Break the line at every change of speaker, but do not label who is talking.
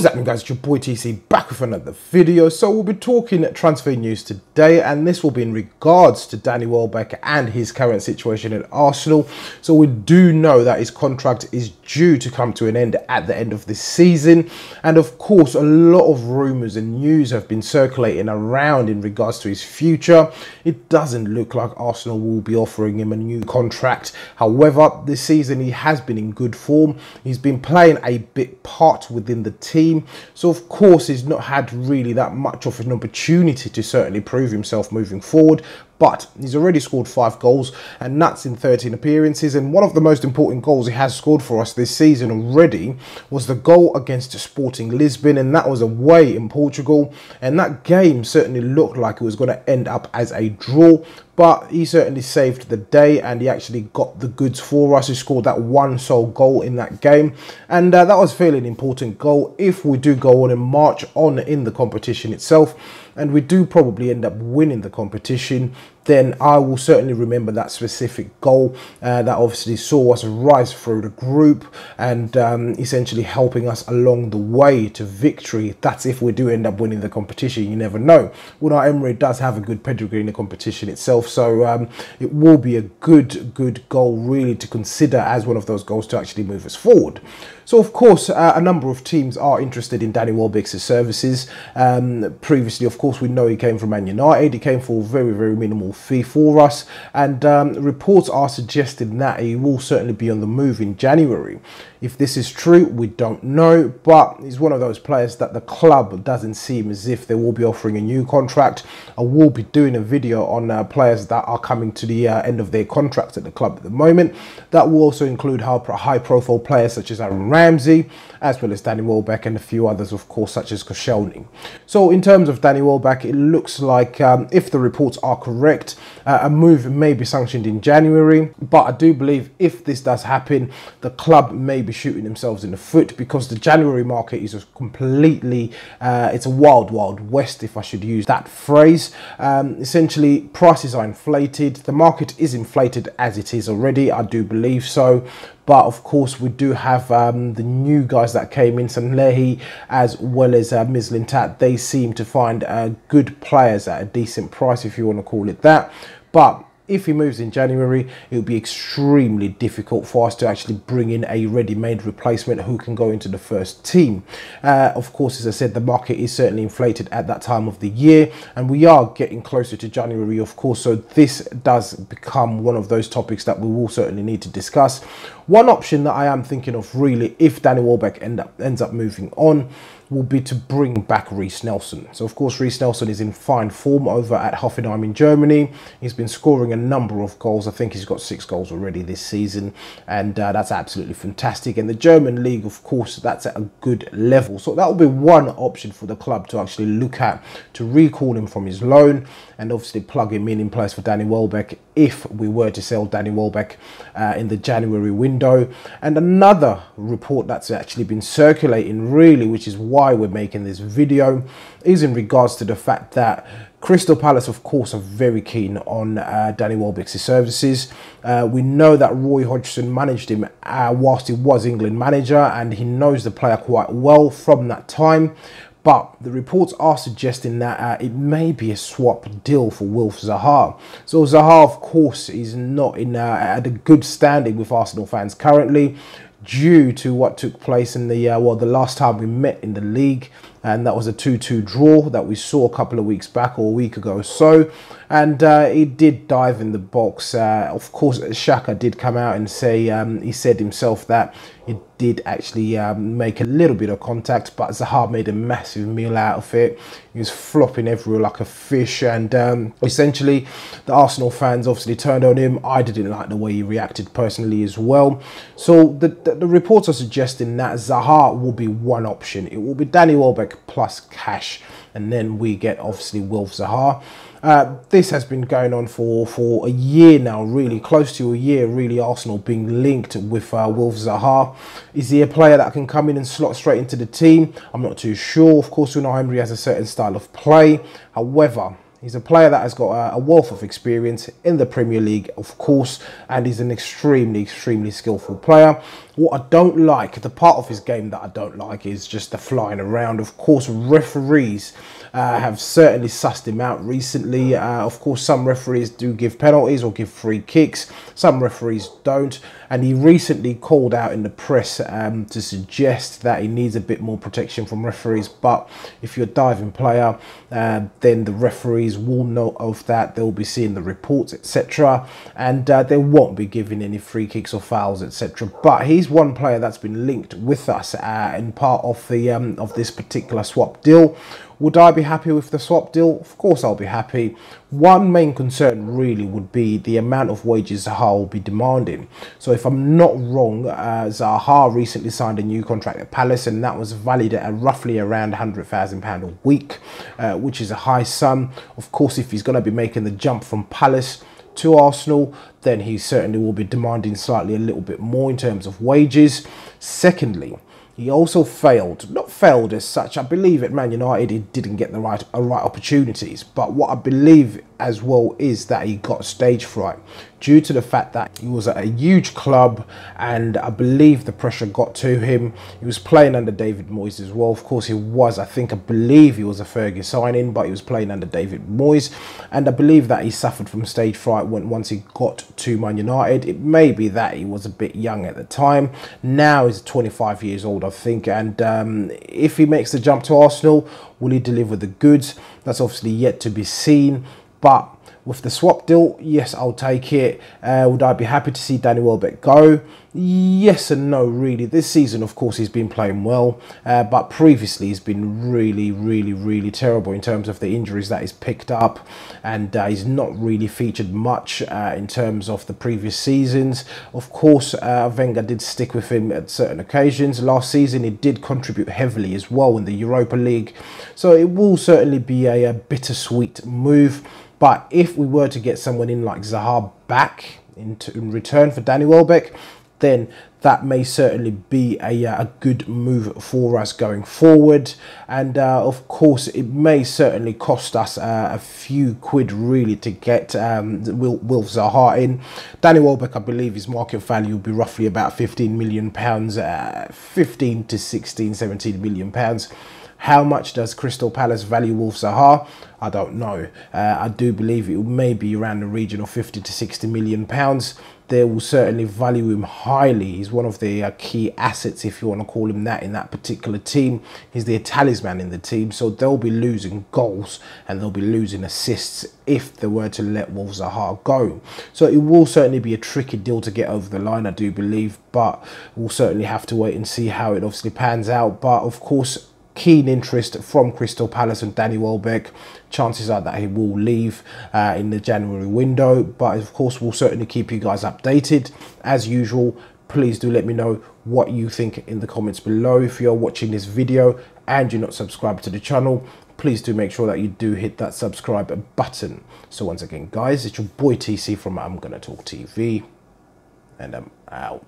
What's happening, guys? It's your boy TC back with another video. So we'll be talking transfer news today, and this will be in regards to Danny Welbeck and his current situation at Arsenal. So we do know that his contract is due to come to an end at the end of this season, and of course a lot of rumours and news have been circulating around in regards to his future. It doesn't look like Arsenal will be offering him a new contract. However, this season he has been in good form. He's been playing a big part within the team, so of course he's not had really that much of an opportunity to certainly prove himself moving forward. But he's already scored 5 goals, and that's in 13 appearances. And one of the most important goals he has scored for us this season already was the goal against Sporting Lisbon, and that was away in Portugal. And that game certainly looked like it was going to end up as a draw, but he certainly saved the day, and he actually got the goods for us. He scored that one sole goal in that game, and that was a fairly important goal if we do go on and march on in the competition itself, and we do probably end up winning the competition. Then I will certainly remember that specific goal that obviously saw us rise through the group and essentially helping us along the way to victory. That's if we do end up winning the competition. You never know. Well, our Emirates does have a good pedigree in the competition itself, so it will be a good goal really to consider as one of those goals to actually move us forward. So of course a number of teams are interested in Danny Welbeck's services. Previously, of course, we know he came from Man United. He came for a very minimal fee for us, and reports are suggesting that he will certainly be on the move in January. If this is true, we don't know, but he's one of those players that the club doesn't seem as if they will be offering a new contract. I will be doing a video on players that are coming to the end of their contracts at the club at the moment. That will also include high-profile players such as Aaron Ramsey, as well as Danny Welbeck, and a few others, of course, such as Koscielny. So in terms of Danny Welbeck, it looks like, if the reports are correct, a move may be sanctioned in January. But I do believe if this does happen, the club may be shooting themselves in the foot, because the January market is completely, it's a wild west, if I should use that phrase. Essentially, prices are inflated. The market is inflated as it is already, I do believe so. But of course, we do have the new guys that came in, Sanlehi as well as Mislintat. They seem to find good players at a decent price, if you want to call it that. But if he moves in January, it will be extremely difficult for us to actually bring in a ready-made replacement who can go into the first team. Of course, as I said, the market is certainly inflated at that time of the year, and we are getting closer to January, of course, so this does become one of those topics that we will certainly need to discuss. One option that I am thinking of really, if Danny Welbeck ends up moving on, will be to bring back Reiss Nelson. So of course, Reiss Nelson is in fine form over at Hoffenheim in Germany. He's been scoring a number of goals. I think he's got 6 goals already this season, and that's absolutely fantastic. And the German league, of course, that's at a good level. So that will be one option for the club to actually look at, to recall him from his loan and obviously plug him in place for Danny Welbeck if we were to sell Danny Welbeck in the January window. And another report that's actually been circulating really, which is why we're making this video, is in regards to the fact that Crystal Palace, of course, are very keen on Danny Welbeck's services. We know that Roy Hodgson managed him whilst he was England manager, and he knows the player quite well from that time. But the reports are suggesting that it may be a swap deal for Wilf Zaha. So Zaha, of course, is not in at a good standing with Arsenal fans currently, due to what took place in the the last time we met in the league, and that was a 2-2 draw that we saw a couple of weeks back, or a week ago or so. And he did dive in the box. Of course, Xhaka did come out and say, he said himself that he did actually make a little bit of contact, but Zaha made a massive meal out of it. He was flopping everywhere like a fish, and essentially the Arsenal fans obviously turned on him. I didn't like the way he reacted personally as well. So the reports are suggesting that Zaha will be one option. It will be Danny Welbeck plus cash, and then we get obviously Wilf Zaha. This has been going on for a year now, really close to a year, really. Arsenal being linked with Wilf Zaha. Is he a player that can come in and slot straight into the team? I'm not too sure. Of course, Unai Emery has a certain style of play. However, he's a player that has got a wealth of experience in the Premier League, of course, and he's an extremely skillful player. What I don't like, the part of his game that I don't like, is just the flying around. Of course, referees have certainly sussed him out recently. Of course, some referees do give penalties or give free kicks. Some referees don't. And he recently called out in the press to suggest that he needs a bit more protection from referees. But if you're a diving player, then the referees will know of that. They'll be seeing the reports, etc. And they won't be giving any free kicks or fouls, etc. But he's one player that's been linked with us in part of the of this particular swap deal. Would I be happy with the swap deal? Of course I'll be happy. One main concern really would be the amount of wages Zaha will be demanding. So if I'm not wrong, Zaha recently signed a new contract at Palace, and that was valued at roughly around £100,000 a week, which is a high sum. Of course, if he's going to be making the jump from Palace to Arsenal, then he certainly will be demanding slightly a little bit more in terms of wages. Secondly, he also not failed as such. I believe at Man United he didn't get the right opportunities. But what I believe as well is that he got stage fright due to the fact that he was at a huge club, and I believe the pressure got to him. He was playing under David Moyes as well. Of course he was, I believe he was a Fergie signing, but he was playing under David Moyes, and I believe that he suffered from stage fright once he got to Man United. It may be that he was a bit young at the time. Now he's 25 years old, I think, and if he makes the jump to Arsenal, will he deliver the goods? That's obviously yet to be seen. But with the swap deal, yes, I'll take it. Would I be happy to see Danny Welbeck go? Yes and no, really. This season, of course, he's been playing well, but previously he's been really terrible in terms of the injuries that he's picked up, and he's not really featured much in terms of the previous seasons. Of course, Wenger did stick with him at certain occasions. Last season, he did contribute heavily as well in the Europa League, so it will certainly be a bittersweet move. But if we were to get someone in like Zaha back in return for Danny Welbeck, then that may certainly be a good move for us going forward. And of course, it may certainly cost us a few quid really to get Will Zaha in. Danny Welbeck, I believe his market value will be roughly about £15 million, 15 to 16, 17 million pounds. How much does Crystal Palace value Wolf Zaha? I don't know. I do believe it may be around the region of 50 to 60 million pounds. They will certainly value him highly. He's one of the key assets, if you want to call him that, in that particular team. He's the talisman in the team, so they'll be losing goals and they'll be losing assists if they were to let Wolf Zaha go. So it will certainly be a tricky deal to get over the line, I do believe, but we'll certainly have to wait and see how it obviously pans out. But of course, keen interest from Crystal Palace and Danny Welbeck. Chances are that he will leave in the January window, but of course we'll certainly keep you guys updated. As usual, please do let me know what you think in the comments below. If you're watching this video and you're not subscribed to the channel, please do make sure that you do hit that subscribe button. So once again, guys, it's your boy TC from I'm Gonna Talk TV, and I'm out.